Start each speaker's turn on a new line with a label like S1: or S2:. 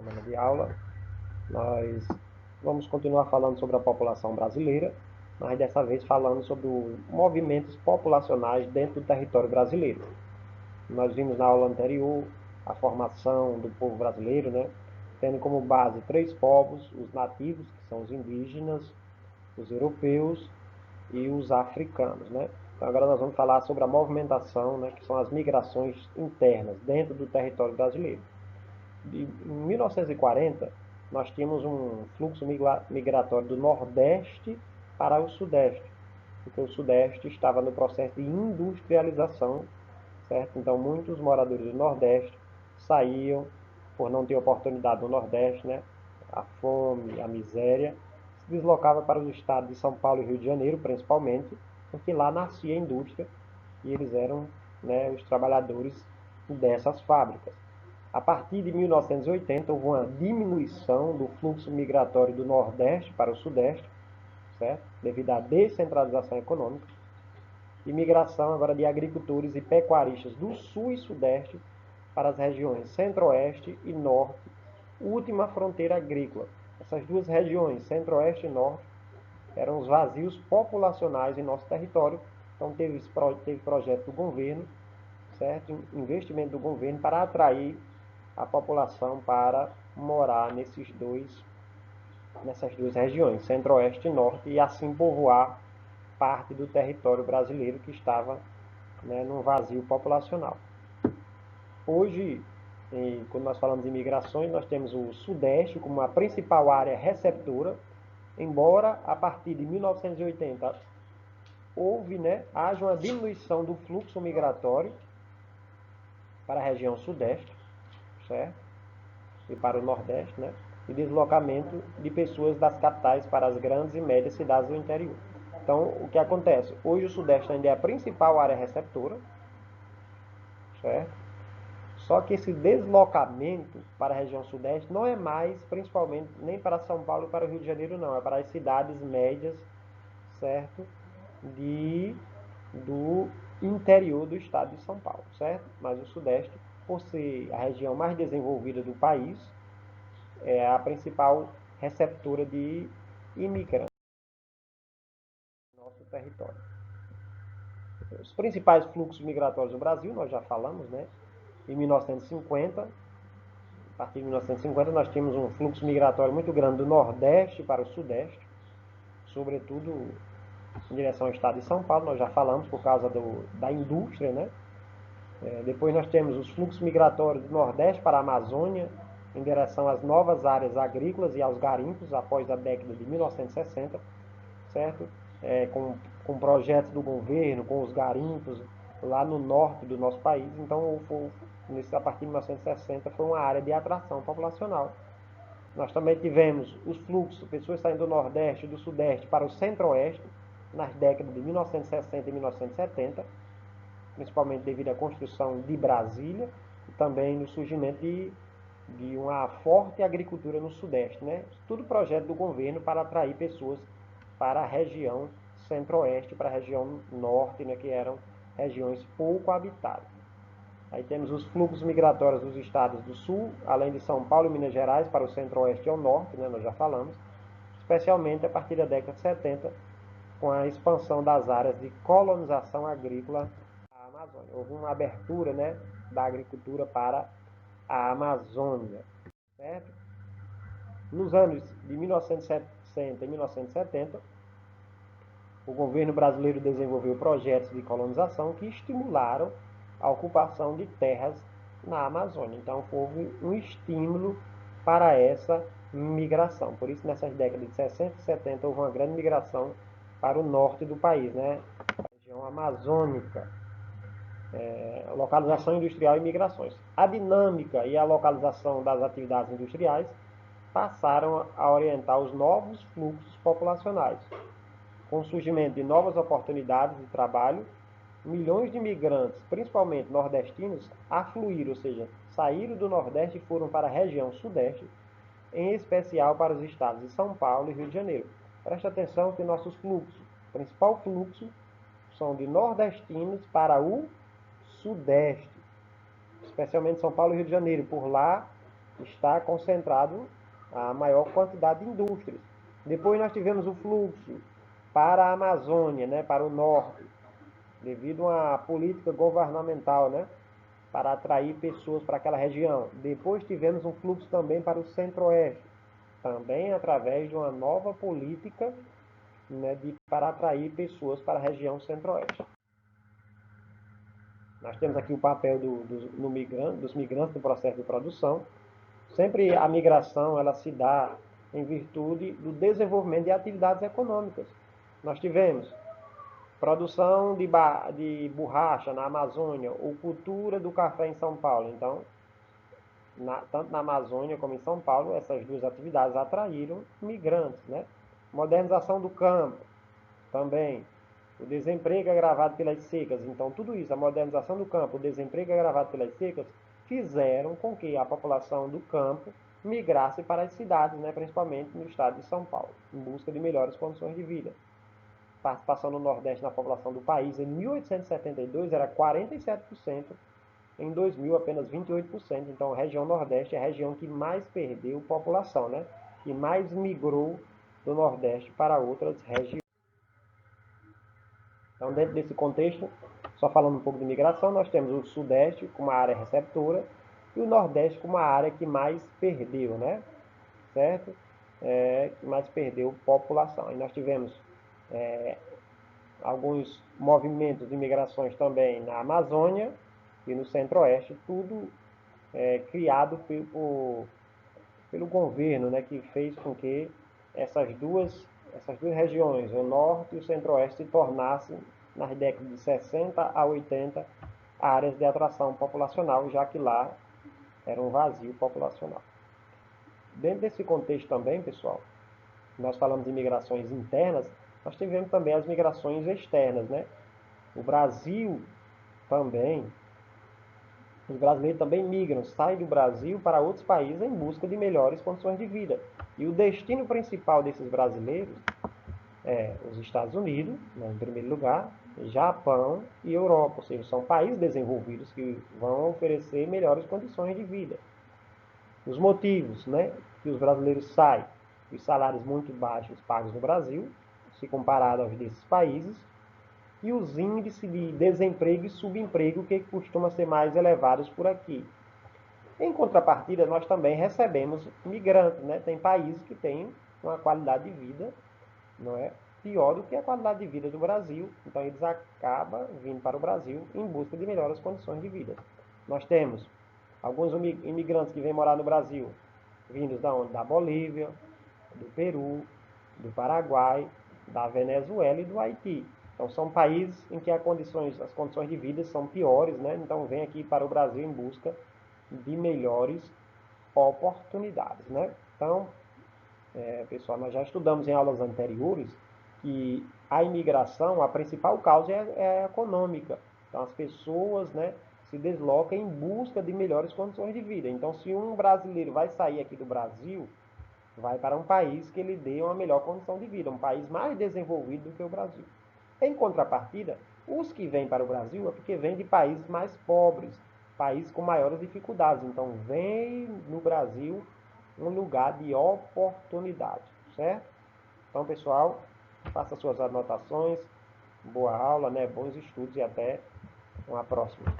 S1: Semana de aula, nós vamos continuar falando sobre a população brasileira, mas dessa vez falando sobre os movimentos populacionais dentro do território brasileiro. Nós vimos na aula anterior a formação do povo brasileiro, né? Tendo como base três povos: os nativos, que são os indígenas, os europeus e os africanos, né? Então agora nós vamos falar sobre a movimentação, né, que são as migrações internas dentro do território brasileiro. Em 1940, nós tínhamos um fluxo migratório do Nordeste para o Sudeste, porque o Sudeste estava no processo de industrialização, certo? Então, muitos moradores do Nordeste saíam por não ter oportunidade no Nordeste, né? A fome, a miséria, se deslocava para os estados de São Paulo e Rio de Janeiro, principalmente, porque lá nascia a indústria e eles eram, né, os trabalhadores dessas fábricas. A partir de 1980, houve uma diminuição do fluxo migratório do Nordeste para o Sudeste, certo? Devido à descentralização econômica, e migração agora de agricultores e pecuaristas do Sul e Sudeste para as regiões Centro-Oeste e Norte, última fronteira agrícola. Essas duas regiões, Centro-Oeste e Norte, eram os vazios populacionais em nosso território. Então teve projeto do governo, certo? Investimento do governo para atrair a população para morar nessas duas regiões, Centro-Oeste e Norte, e assim povoar parte do território brasileiro que estava, né, num vazio populacional. Hoje, quando nós falamos de migrações, nós temos o Sudeste como a principal área receptora, embora a partir de 1980 haja uma diminuição do fluxo migratório para a região Sudeste, certo? E para o Nordeste, né? E deslocamento de pessoas das capitais para as grandes e médias cidades do interior. Então, o que acontece? Hoje o Sudeste ainda é a principal área receptora, certo? Só que esse deslocamento para a região Sudeste não é mais, principalmente, nem para São Paulo e para o Rio de Janeiro, não. É para as cidades médias, certo? Do interior do estado de São Paulo, certo? Mas o Sudeste, por ser a região mais desenvolvida do país, é a principal receptora de imigrantes no nosso território. Os principais fluxos migratórios do Brasil, nós já falamos, né? Em 1950, a partir de 1950, nós tínhamos um fluxo migratório muito grande do Nordeste para o Sudeste, sobretudo em direção ao estado de São Paulo, nós já falamos por causa da indústria, né? Depois nós temos os fluxos migratórios do Nordeste para a Amazônia, em direção às novas áreas agrícolas e aos garimpos, após a década de 1960, certo? Com projetos do governo, com os garimpos lá no norte do nosso país. Então, a partir de 1960, foi uma área de atração populacional. Nós também tivemos os fluxos, pessoas saindo do Nordeste e do Sudeste para o Centro-Oeste, nas décadas de 1960 e 1970, principalmente devido à construção de Brasília e também no surgimento de uma forte agricultura no Sudeste, né? Tudo projeto do governo para atrair pessoas para a região Centro-Oeste, para a região Norte, né, que eram regiões pouco habitadas. Aí temos os fluxos migratórios dos estados do Sul, além de São Paulo e Minas Gerais, para o Centro-Oeste e o Norte, né, nós já falamos, especialmente a partir da década de 70, com a expansão das áreas de colonização agrícola à Amazônia. Houve uma abertura, né, da agricultura para a Amazônia, certo? Nos anos de 1960 e 1970, o governo brasileiro desenvolveu projetos de colonização que estimularam a ocupação de terras na Amazônia. Então, houve um estímulo para essa migração. Por isso, nessas décadas de 60 e 70, houve uma grande migração para o norte do país, né? A região amazônica, localização industrial e migrações. A dinâmica e a localização das atividades industriais passaram a orientar os novos fluxos populacionais. Com o surgimento de novas oportunidades de trabalho, milhões de imigrantes, principalmente nordestinos, afluíram, ou seja, saíram do Nordeste e foram para a região Sudeste, em especial para os estados de São Paulo e Rio de Janeiro. Preste atenção que nossos fluxos, o principal fluxo, são de nordestinos para o Sudeste, especialmente São Paulo e Rio de Janeiro. Por lá está concentrado a maior quantidade de indústrias. Depois nós tivemos o fluxo para a Amazônia, né, para o norte, devido a uma política governamental, né, para atrair pessoas para aquela região. Depois tivemos um fluxo também para o centro-oeste, também através de uma nova política, né, para atrair pessoas para a região centro-oeste. Nós temos aqui o papel dos migrantes no processo de produção. Sempre a migração ela se dá em virtude do desenvolvimento de atividades econômicas. Nós tivemos produção de borracha na Amazônia ou cultura do café em São Paulo. Então, tanto na Amazônia como em São Paulo, essas duas atividades atraíram migrantes, né? Modernização do campo também. O desemprego agravado pelas secas. Então, tudo isso, a modernização do campo, o desemprego agravado pelas secas, fizeram com que a população do campo migrasse para as cidades, né, principalmente no estado de São Paulo, em busca de melhores condições de vida. Participação no Nordeste na população do país em 1872 era 47%, em 2000 apenas 28%. Então, a região Nordeste é a região que mais perdeu população, né? Que mais migrou do Nordeste para outras regiões. Então, dentro desse contexto, só falando um pouco de migração, nós temos o Sudeste como uma área receptora e o Nordeste como uma área que mais perdeu, né? Certo? Que mais perdeu população. E nós tivemos alguns movimentos de migrações também na Amazônia e no Centro-Oeste, tudo criado pelo governo, né, que fez com que essas duas regiões, o Norte e o Centro-Oeste, se tornassem, nas décadas de 60 a 80, áreas de atração populacional, já que lá era um vazio populacional. Dentro desse contexto também, pessoal, nós falamos de migrações internas, nós tivemos também as migrações externas, né? O Brasil também, os brasileiros também migram, saem do Brasil para outros países em busca de melhores condições de vida. E o destino principal desses brasileiros é os Estados Unidos, né, em primeiro lugar, Japão e Europa, ou seja, são países desenvolvidos que vão oferecer melhores condições de vida. Os motivos, né, que os brasileiros saem, os salários muito baixos pagos no Brasil, se comparado aos desses países, e os índices de desemprego e subemprego que costumam ser mais elevados por aqui. Em contrapartida, nós também recebemos migrantes, né? Tem países que têm uma qualidade de vida, não é, pior do que a qualidade de vida do Brasil, então eles acabam vindo para o Brasil em busca de melhores condições de vida. Nós temos alguns imigrantes que vêm morar no Brasil, vindos da onde? Da Bolívia, do Peru, do Paraguai, da Venezuela e do Haiti. Então são países em que as condições de vida são piores, né? Então vem aqui para o Brasil em busca de melhores oportunidades, né? Então, pessoal, nós já estudamos em aulas anteriores que a imigração, a principal causa é econômica. Então as pessoas, né, se deslocam em busca de melhores condições de vida. Então se um brasileiro vai sair aqui do Brasil, vai para um país que lhe dê uma melhor condição de vida, um país mais desenvolvido do que o Brasil. Em contrapartida, os que vêm para o Brasil é porque vêm de países mais pobres, países com maiores dificuldades. Então, vem no Brasil um lugar de oportunidade, certo? Então, pessoal, faça suas anotações, boa aula, né? Bons estudos e até uma próxima.